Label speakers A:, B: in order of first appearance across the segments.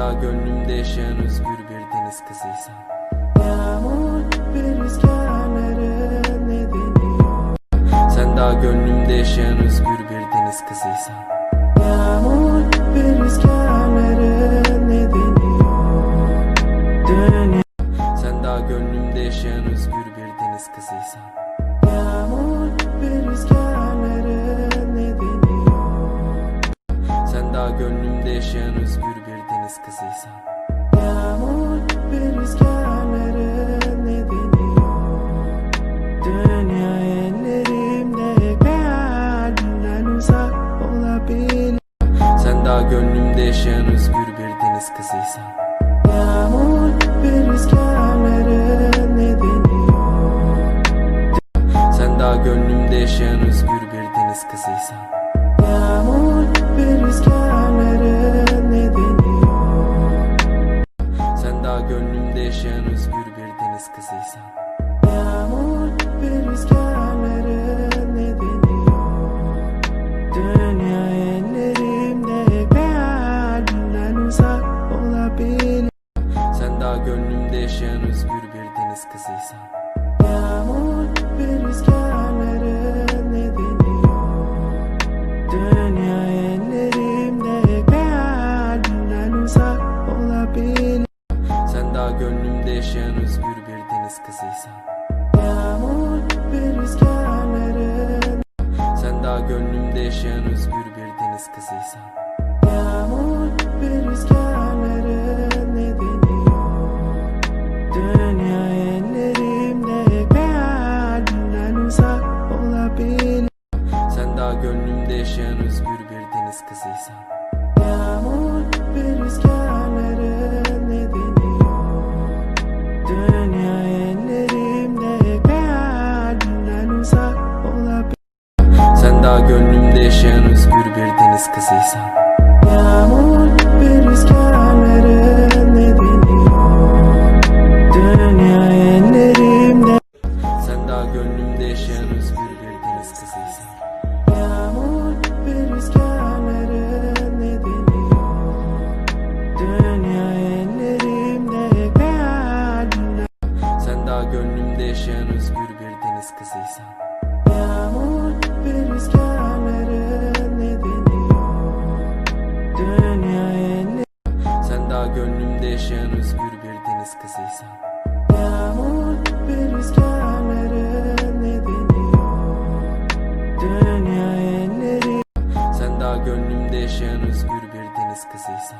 A: daha gönlümde yaşayan özgür bir deniz kızıysan.
B: Yağmur ve rüzgarların nedeni yok.
A: Sen daha gönlümde yaşayan özgür bir deniz kızıysan.
B: Yağmur ve rüzgarların nedeni yok. Dünya.
A: Sen daha gönlümde yaşayan özgür bir deniz kızıysan.
B: Yağmur ve rüzgarların nedeni yok.
A: Sen daha gönlümde yaşayan özgür bir deniz kızıysan.
B: Yağmur ve rüzgarların nedeni yok. Dünya ellerimde kalbimden uzak olabilir.
A: Sen daha gönlümde yaşayan özgür bir deniz kızıysan.
B: Yağmur ve rüzgarların nedeni yok.
A: Sen daha gönlümde yaşayan özgür bir deniz kızıysan.
B: Yağmur ve rüzgarların nedeni yok.
A: Sen daha gönlümde yaşayan özgür bir deniz kızıysan.
B: Yağmur ve rüzgarların nedeni yok. Dünya ellerimde kalbimden uzak olabilir.
A: Sen daha gönlümde yaşayan özgür bir deniz kızıysan.
B: Yağmur ve rüzgarların nedeni yok. Dünya ellerimde kalbimden uzak olabilir.
A: Sen daha gönlümde yaşayan özgür bir deniz kızıysan.
B: Yağmur ve rüzgarların.
A: Sen daha gönlümde yaşayan özgür bir deniz kızıysan.
B: Yağmur ve rüzgarların nedeni yok. Dünya ellerimde kalbimden uzak olabilir.
A: Sen daha gönlümde yaşayan özgür bir deniz kızıysan.
B: Yağmur ve rüzgarların nedeni yok. Dünya ellerimde kalbimden uzak olabilir.
A: Sen daha gönlümde yaşayan özgür bir deniz kızıysan.
B: Yağmur ve rüzgarların nedeni yok. Dünya ellerimde.
A: Sen daha gönlümde yaşayan özgür bir deniz kızıysan.
B: Yağmur ve rüzgarların nedeni yok. Dünya ellerimde kalbimden.
A: Sen daha gönlümde yaşayan özgür bir deniz kızıysan.
B: Yağmur ve rüzgarların nedeni yok. Dünya ellerimde.
A: Sen daha gönlümde yaşayan özgür bir deniz kızıysan.
B: Yağmur ve rüzgarların nedeni yok. Dünya ellerimde.
A: Sen daha gönlümde yaşayan özgür bir deniz kızıysan.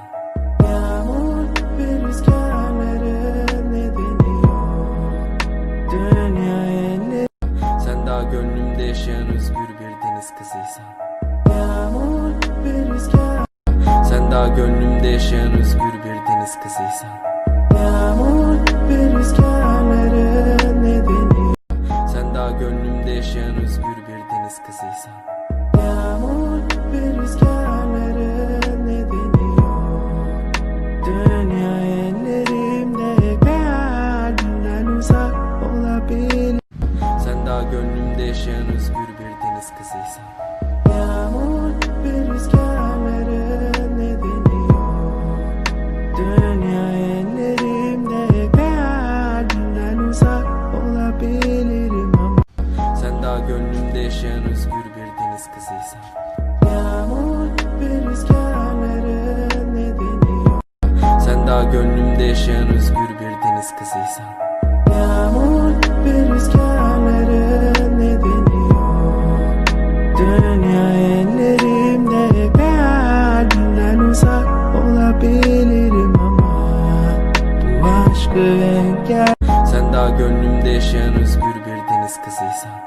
B: Yağmur ve rüzgarların nedeni yok. Dünya ellerimde.
A: Sen daha gönlümde yaşayan özgür bir deniz kızıysan.
B: Yağmur ve rüzgar.
A: Sen daha gönlümde yaşayan özgür bir deniz kızıysan.
B: Yağmur ve rüzgarların nedeni yok.
A: Sen daha gönlümde yaşayan özgür bir deniz kızıysan.
B: Yağmur ve rüzgarların nedeni yok. Dünya ellerimde kalbimden uzak olabilir.
A: Sen daha gönlümde yaşayan özgür bir deniz kızıysan.
B: Yağmur ve rüzgarların nedeni yok. Dünya ellerimde kalbimden uzak olabilirim ama.
A: Sen daha gönlümde yaşayan özgür bir deniz kızıysan.
B: Yağmur ve rüzgarların nedeni yok.
A: Sen daha gönlümde yaşayan özgür bir deniz kızıysan.
B: Yağmur ve rüzgarların nedeni yok. Dünya ellerimde kalbimden uzak olabilirim ama. Bu aşkı engel.
A: Sen daha gönlümde yaşayan özgür bir deniz kızıysan.